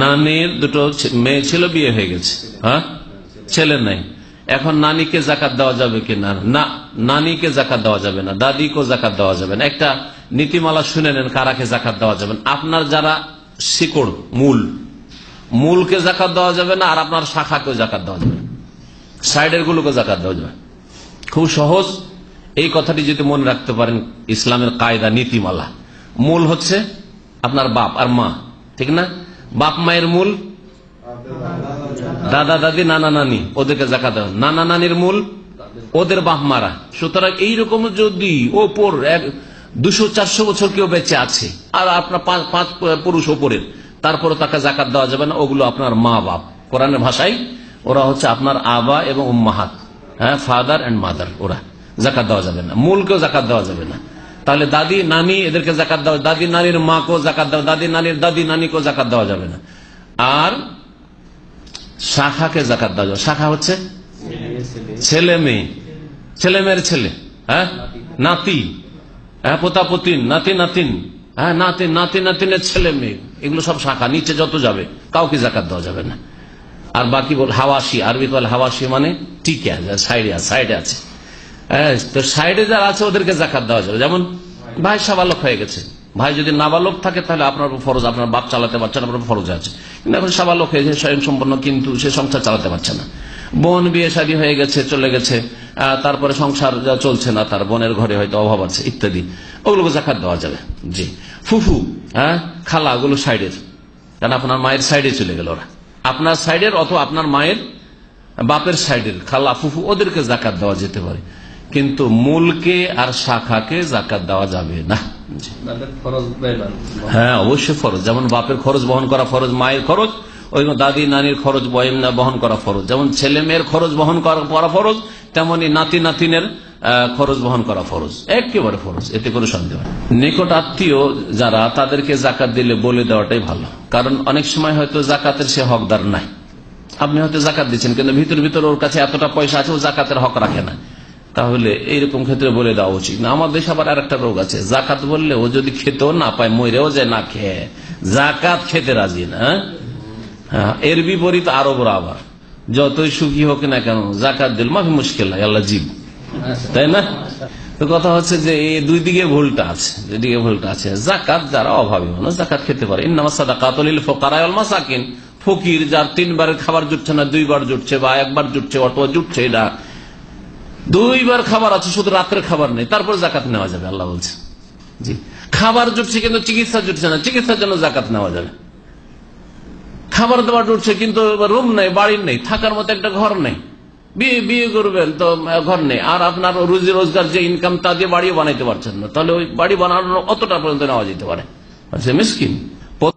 নানির দুটো মেয়ে ছিল, বিয়ে হয়ে গেছে, হ্যাঁ, ছেলে নাই। এখন নানিকে জাকাত দেওয়া যাবে কিনা? না, নানিকে জাকাত দেওয়া যাবে না, দাদিকেও জাকাত দেওয়া যাবে না। একটা নীতিমালা শুনে নেন কারাকে জাকাত দেওয়া যাবে না। আপনার যারা শিকড়, মূলকে জাকাত দেওয়া যাবে না, আর আপনার শাখাকেও জাকাত দেওয়া যাবে না, সাইডের গুলোকে জাকাত দেওয়া যাবে। খুব সহজ, এই কথাটি যদি মনে রাখতে পারেন, ইসলামের কায়দা, নীতিমালা। মূল হচ্ছে আপনার বাপ আর মা, ঠিক না? বাপ মায়ের মূল দাদা দাদি নানা নানি, ওদেরকে জাকাত দেওয়া। নানা নানির মূল ওদের বাপ মারা। সুতরাং এইরকম যদি ওপর 200-400 বছর কেউ বেঁচে আছে আর আপনার 5 পুরুষ ওপরের, তারপরে তাকে জাকাত দেওয়া যাবে না। ওগুলো আপনার মা বাপ, কোরআনের ভাষায় ওরা হচ্ছে আপনার আবা এবং উম্মাহাত, হ্যাঁ, ফাদার এন্ড মাদার, ওরা জাকাত দেওয়া যাবে না। মূলকেও জাকাত দেওয়া যাবে না। তাহলে দাদি নানি এদেরকে জাকাত দেওয়া, দাদি নানির মাকেও জাকাত দেওয়া, দাদি নানির দাদি নানিকেও জাকাত দেওয়া যাবে না। আর শাখাকে জাকাত দেওয়া যাবে। শাখা হচ্ছে ছেলে মেয়ে, ছেলে মেয়ের ছেলে, হ্যাঁ, নাতি, হ্যাঁ, পোতাপতিন, নাতি নাতিন, হ্যাঁ, নাতি নাতি নাতিনের ছেলে মেয়ে, এগুলো সব শাখা। নিচে যত যাবে কাউকে জাকাত দেওয়া যাবে না। আর বাকি বল হাওয়াসি, আরবি বল হাওয়াসি মানে টিকে সাইডে আছে, তো সাইডে যারা আছে ওদেরকে জাকাত দেওয়া যাবে। যেমন ভাই সাবালক হয়ে গেছে, ভাই যদি নাবালক থাকে তাহলে আপনার ফরজ, আপনার বাপ চালাতে পারছেন, আপনার ফরজ আছে। কিন্তু এখন সাবালক হয়ে গেছে, স্বয়ং সম্পন্ন, কিন্তু সে সংসার চালাতে পারছে না। বোন বিয়ে শাদী হয়ে গেছে, চলে গেছে, তারপরে সংসার চলছে না, তার বোনের ঘরে হয়তো অভাব আছে ইত্যাদি, ওগুলোকে জাকাত দেওয়া যাবে। জি, ফুফু, হ্যাঁ, খালা, ওগুলো সাইডের, কারণ আপনার মায়ের সাইডে চলে গেল ওরা, আপনার সাইডের অথবা আপনার মায়ের বাপের সাইডের খালা ফুফু, ওদেরকে জাকাত দেওয়া যেতে পারে, কিন্তু মূলকে আর শাখাকে জাকাত দেওয়া যাবে না। হ্যাঁ, অবশ্যই ফরজ। যেমন বাপের খরচ বহন করা ফরজ, মায়ের খরচ, ওই দাদি নানির খরচ বহন করা ফরজ। যেমন ছেলে মেয়ের খরচ বহন করা ফরজ, তেমনি নাতি নাতিনের খরচ বহন করা ফরজ, একেবারে ফরজ, এতে কোনো সন্দেহ নেই। নিকট আত্মীয় যারা, তাদেরকে জাকাত দিলে বলে দেওয়াটাই ভালো। কারণ অনেক সময় হয়তো জাকাতের সে হকদার নাই, আপনি হয়তো জাকাত দিচ্ছেন, কিন্তু ভিতর ওর কাছে এতটা পয়সা আছে, ও জাকাতের হক রাখে না, তাহলে এইরকম ক্ষেত্রে বলে দেওয়া উচিত না। আমাদের দেশে আবার আরেকটা রোগ আছে, জাকাত বললে ও যদি খেতেও না পায়, মরেও যায় না খেয়ে, জাকাত খেতে রাজি না। হ্যাঁ, এর বিপরীত আরবরা আবার যতই সুখী হোক না কেন জাকাত দিল মাফি মুশকিল নাই, আল্লাহ জীব, তাই না? তো কথা হচ্ছে যে এই দুই দিকে ভুলটা আছে, যেদিকে ভুলটা আছে, জাকাত যারা অভাবী মানুষ জাকাত খেতে পারে। ইন্নামাস সাদাকাতুল লিল ফুকারা ওয়াল মাসাকিন, ফকির যার 3 বারের খাবার জুটছে না, 2 বার জুটছে বা 1 বার জুটছে, অথবা জুটছে, এটা 2 বার খাবার আছে, শুধু রাতের খাবার নেই, তারপর জাকাত নেওয়া যাবে, আল্লাহ বলছে। জি, খাবার জুটছে কিন্তু চিকিৎসা জুটছে না, চিকিৎসার জন্য জাকাত নেওয়া যাবে। খাবার দাবার জুটছে কিন্তু রুম নেই, বাড়ির নেই, থাকার মতো একটা ঘর নেই, বিয়ে করবেন তো ঘর নেই, আর আপনার রুজি রোজগার যে ইনকাম তা দিয়ে বাড়িও বানাইতে পারছেন না, তাহলে ওই বাড়ি বানানোর অতটা পর্যন্ত নেওয়া যেতে পারে, মিসকিন।